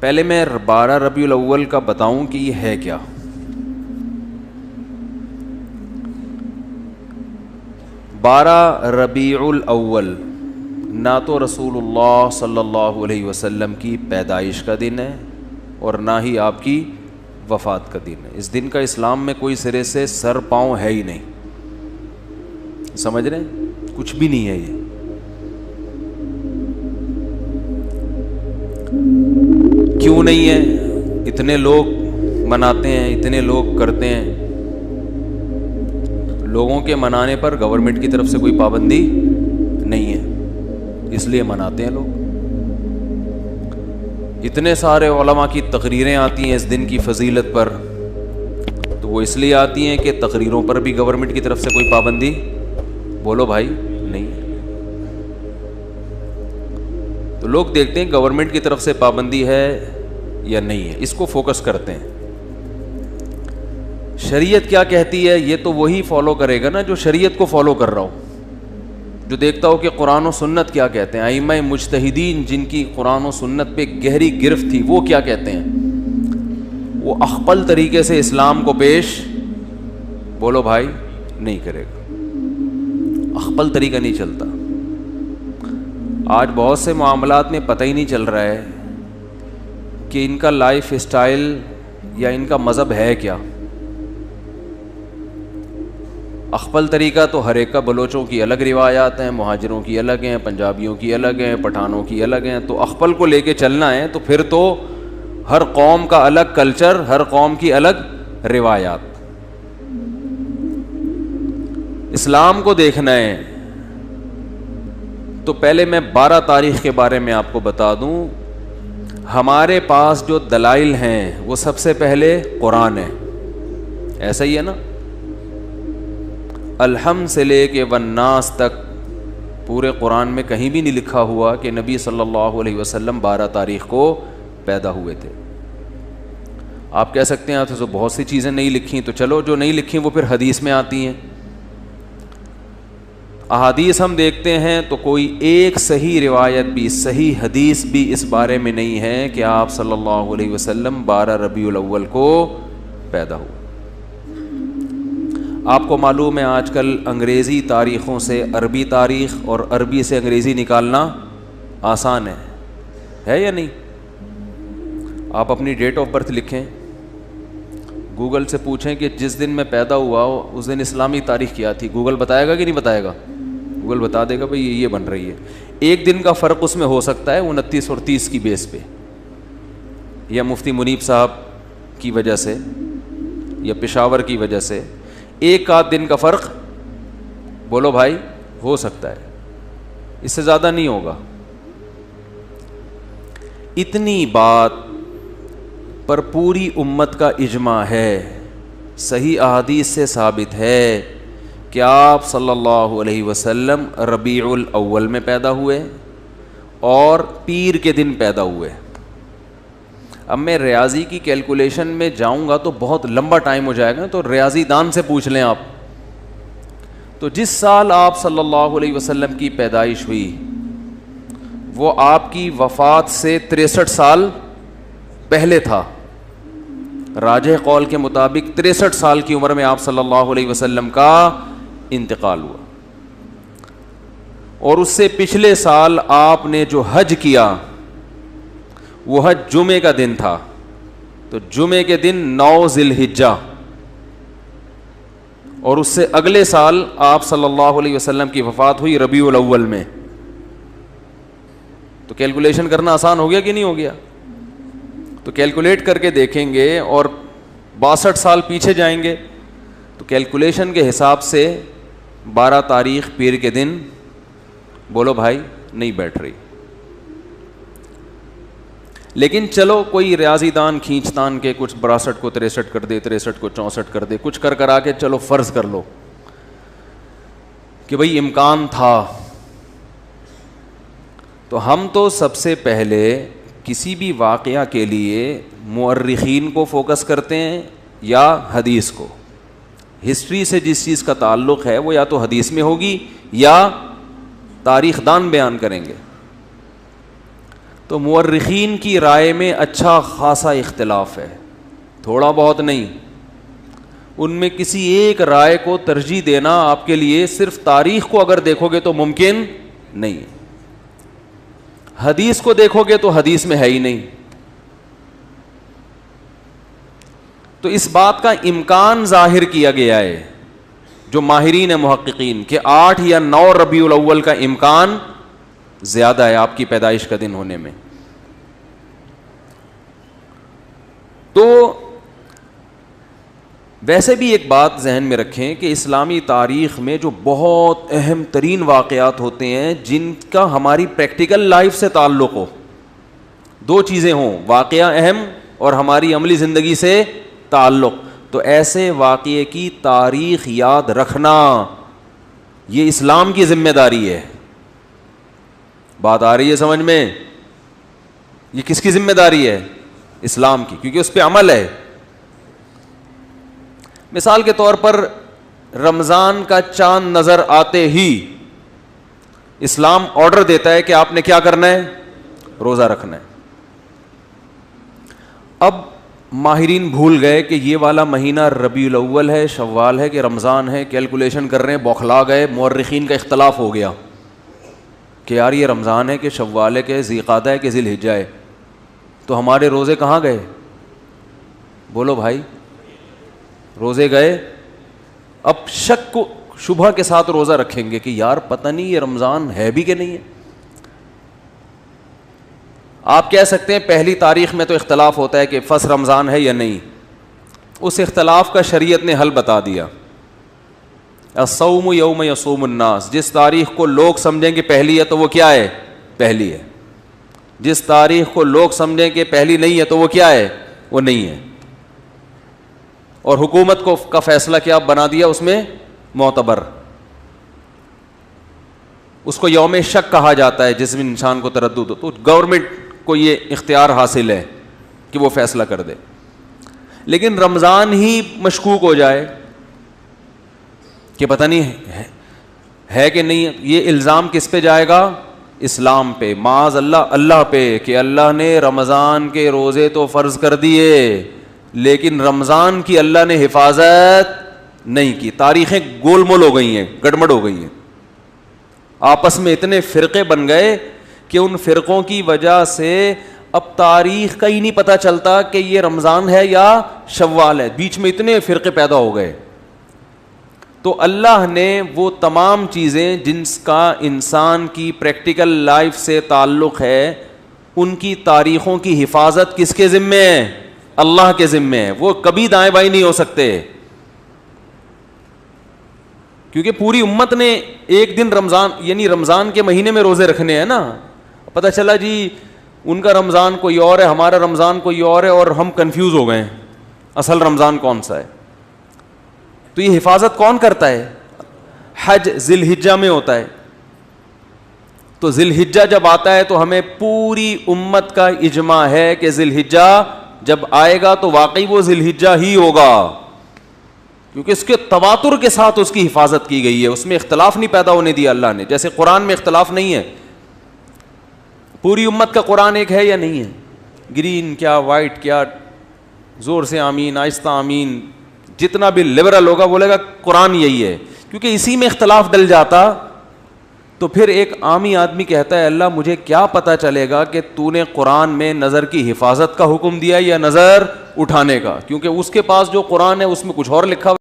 پہلے میں 12 ربیع الاول کا بتاؤں کہ یہ ہے کیا. 12 ربیع الاول نہ تو رسول اللہ صلی اللہ علیہ وسلم کی پیدائش کا دن ہے اور نہ ہی آپ کی وفات کا دن ہے. اس دن کا اسلام میں کوئی سرے سے سر پاؤں ہے ہی نہیں. سمجھ رہے ہیں؟ کچھ بھی نہیں ہے یہ. کیوں نہیں ہے؟ اتنے لوگ مناتے ہیں, اتنے لوگ کرتے ہیں. لوگوں کے منانے پر گورنمنٹ کی طرف سے کوئی پابندی نہیں ہے, اس لیے مناتے ہیں لوگ. اتنے سارے علماء کی تقریریں آتی ہیں اس دن کی فضیلت پر, تو وہ اس لیے آتی ہیں کہ تقریروں پر بھی گورنمنٹ کی طرف سے کوئی پابندی, بولو بھائی, نہیں ہے. تو لوگ دیکھتے ہیں گورنمنٹ کی طرف سے پابندی ہے یا نہیں ہے, اس کو فوکس کرتے ہیں. شریعت کیا کہتی ہے یہ تو وہی فالو کرے گا نا جو شریعت کو فالو کر رہا ہو, جو دیکھتا ہو کہ قرآن و سنت کیا کہتے ہیں. ائمہ مجتہدین جن کی قرآن و سنت پہ گہری گرفت تھی وہ کیا کہتے ہیں, وہ اخپل طریقے سے اسلام کو پیش, بولو بھائی, نہیں کرے گا. اخپل طریقہ نہیں چلتا. آج بہت سے معاملات میں پتہ ہی نہیں چل رہا ہے کہ ان کا لائف اسٹائل یا ان کا مذہب ہے کیا. اخپل طریقہ تو ہر ایک کا, بلوچوں کی الگ روایات ہیں, مہاجروں کی الگ ہیں, پنجابیوں کی الگ ہیں, پٹھانوں کی الگ ہیں. تو اخپل کو لے کے چلنا ہے تو پھر تو ہر قوم کا الگ کلچر, ہر قوم کی الگ روایات. اسلام کو دیکھنا ہے تو پہلے میں 12 تاریخ کے بارے میں آپ کو بتا دوں. ہمارے پاس جو دلائل ہیں وہ سب سے پہلے قرآن ہے, ایسا ہی ہے نا. الحمد سے لے کے والناس تک پورے قرآن میں کہیں بھی نہیں لکھا ہوا کہ نبی صلی اللہ علیہ وسلم 12 تاریخ کو پیدا ہوئے تھے. آپ کہہ سکتے ہیں تو بہت سی چیزیں نہیں لکھی, تو چلو جو نہیں لکھی وہ پھر حدیث میں آتی ہیں. احادیث ہم دیکھتے ہیں تو کوئی ایک صحیح روایت بھی, صحیح حدیث بھی اس بارے میں نہیں ہے کہ آپ صلی اللہ علیہ وسلم 12 ربیع الاول کو پیدا ہوئے. آپ کو معلوم ہے آج کل انگریزی تاریخوں سے عربی تاریخ اور عربی سے انگریزی نکالنا آسان ہے یا نہیں؟ آپ اپنی ڈیٹ آف برتھ لکھیں, گوگل سے پوچھیں کہ جس دن میں پیدا ہوا ہو اس دن اسلامی تاریخ کیا تھی, گوگل بتائے گا کہ نہیں بتائے گا؟ گوگل بتا دے گا بھئی یہ بن رہی ہے. ایک دن کا فرق اس میں ہو سکتا ہے 29 اور 30 کی بیس پہ, یا مفتی منیب صاحب کی وجہ سے یا پشاور کی وجہ سے ایک آدھ دن کا فرق, بولو بھائی, ہو سکتا ہے, اس سے زیادہ نہیں ہوگا. اتنی بات پر پوری امت کا اجماع ہے, صحیح احادیث سے ثابت ہے کہ آپ صلی اللہ علیہ وسلم ربیع الاول میں پیدا ہوئے اور پیر کے دن پیدا ہوئے. اب میں ریاضی کی کیلکولیشن میں جاؤں گا تو بہت لمبا ٹائم ہو جائے گا, تو ریاضی دان سے پوچھ لیں آپ. تو جس سال آپ صلی اللہ علیہ وسلم کی پیدائش ہوئی وہ آپ کی وفات سے 63 سال پہلے تھا. راجح قول کے مطابق 63 سال کی عمر میں آپ صلی اللہ علیہ وسلم کا انتقال ہوا. اور اس سے پچھلے سال آپ نے جو حج کیا وہ حج جمعے کا دن تھا, تو جمعے کے دن 9 ذی الحجہ, اور اس سے اگلے سال آپ صلی اللہ علیہ وسلم کی وفات ہوئی ربیع الاول میں. تو کیلکولیشن کرنا آسان ہو گیا کہ نہیں ہو گیا؟ تو کیلکولیٹ کر کے دیکھیں گے اور 62 سال پیچھے جائیں گے تو کیلکولیشن کے حساب سے 12 تاریخ پیر کے دن, بولو بھائی, نہیں بیٹھ رہی. لیکن چلو کوئی ریاضی دان کھینچ تان کے کچھ 62 کو 63 کر دے, 63 کو 64 کر دے, کچھ کرا کے چلو فرض کر لو کہ بھئی امکان تھا. تو ہم تو سب سے پہلے کسی بھی واقعہ کے لیے مورخین کو فوکس کرتے ہیں یا حدیث کو. ہسٹری سے جس چیز کا تعلق ہے وہ یا تو حدیث میں ہوگی یا تاریخ دان بیان کریں گے. تو مورخین کی رائے میں اچھا خاصا اختلاف ہے، تھوڑا بہت نہیں. ان میں کسی ایک رائے کو ترجیح دینا آپ کے لیے صرف تاریخ کو اگر دیکھو گے تو ممکن نہیں ہے. حدیث کو دیکھو گے تو حدیث میں ہے ہی نہیں. تو اس بات کا امکان ظاہر کیا گیا ہے جو ماہرین محققین کہ 8 یا 9 ربیع الاول کا امکان زیادہ ہے آپ کی پیدائش کا دن ہونے میں. تو ویسے بھی ایک بات ذہن میں رکھیں کہ اسلامی تاریخ میں جو بہت اہم ترین واقعات ہوتے ہیں جن کا ہماری پریکٹیکل لائف سے تعلق ہو، 2 چیزیں ہوں، واقعہ اہم اور ہماری عملی زندگی سے تعلق، تو ایسے واقعے کی تاریخ یاد رکھنا یہ اسلام کی ذمہ داری ہے. بات آ رہی ہے سمجھ میں؟ یہ کس کی ذمہ داری ہے؟ اسلام کی، کیونکہ اس پہ عمل ہے. مثال کے طور پر رمضان کا چاند نظر آتے ہی اسلام آرڈر دیتا ہے کہ آپ نے کیا کرنا ہے؟ روزہ رکھنا ہے. اب ماہرین بھول گئے کہ یہ والا مہینہ ربیع الاول ہے، شوال ہے کہ رمضان ہے، کیلکولیشن کر رہے ہیں، بوکھلا گئے. مورخین کا اختلاف ہو گیا کہ یار یہ رمضان ہے کہ شوال ہے کہ ذی قعدہ ہے کہ ذی الحجہ ہے. تو ہمارے روزے کہاں گئے؟ بولو بھائی، روزے گئے. اب شک کو شبہ کے ساتھ روزہ رکھیں گے کہ یار پتہ نہیں یہ رمضان ہے بھی کہ نہیں ہے. آپ کہہ سکتے ہیں پہلی تاریخ میں تو اختلاف ہوتا ہے کہ فس رمضان ہے یا نہیں. اس اختلاف کا شریعت نے حل بتا دیا. الصوم یوم یصوم الناس، جس تاریخ کو لوگ سمجھیں کہ پہلی ہے تو وہ کیا ہے؟ پہلی ہے. جس تاریخ کو لوگ سمجھیں کہ پہلی نہیں ہے تو وہ کیا ہے؟ وہ نہیں ہے. اور حکومت کو کا فیصلہ کیا بنا دیا اس میں؟ معتبر. اس کو یوم شک کہا جاتا ہے جس میں انسان کو تردد ہو، تو گورنمنٹ کو یہ اختیار حاصل ہے کہ وہ فیصلہ کر دے. لیکن رمضان ہی مشکوک ہو جائے کہ پتہ نہیں ہے کہ نہیں، یہ الزام کس پہ جائے گا؟ اسلام پہ، معاذ اللہ اللہ پہ، کہ اللہ نے رمضان کے روزے تو فرض کر دیے لیکن رمضان کی اللہ نے حفاظت نہیں کی. تاریخیں گول مول ہو گئی ہیں، گڑبڑ ہو گئی ہیں. آپس میں اتنے فرقے بن گئے کہ ان فرقوں کی وجہ سے اب تاریخ کا ہی نہیں پتہ چلتا کہ یہ رمضان ہے یا شوال ہے. بیچ میں اتنے فرقے پیدا ہو گئے. تو اللہ نے وہ تمام چیزیں جن کا انسان کی پریکٹیکل لائف سے تعلق ہے ان کی تاریخوں کی حفاظت کس کے ذمے ہے؟ اللہ کے ذمے ہے. وہ کبھی دائیں بائیں نہیں ہو سکتے کیونکہ پوری امت نے ایک دن رمضان یعنی رمضان کے مہینے میں روزے رکھنے ہیں نا. پتہ چلا جی ان کا رمضان کوئی اور ہے، ہمارا رمضان کوئی اور ہے، اور ہم کنفیوز ہو گئے ہیں اصل رمضان کون سا ہے. تو یہ حفاظت کون کرتا ہے؟ حج ذی الحجہ میں ہوتا ہے. تو ذی الحجہ جب آتا ہے تو ہمیں پوری امت کا اجماع ہے کہ ذی الحجہ جب آئے گا تو واقعی وہ ذی الحجہ ہی ہوگا، کیونکہ اس کے تواتر کے ساتھ اس کی حفاظت کی گئی ہے. اس میں اختلاف نہیں پیدا ہونے دیا اللہ نے. جیسے قرآن میں اختلاف نہیں ہے، پوری امت کا قرآن ایک ہے یا نہیں ہے؟ گرین کیا وائٹ کیا، زور سے آمین آہستہ آمین، جتنا بھی لبرل ہوگا بولے گا قرآن یہی ہے. کیونکہ اسی میں اختلاف ڈل جاتا تو پھر ایک عامی آدمی کہتا ہے اللہ مجھے کیا پتہ چلے گا کہ تو نے قرآن میں نظر کی حفاظت کا حکم دیا یا نظر اٹھانے کا، کیونکہ اس کے پاس جو قرآن ہے اس میں کچھ اور لکھا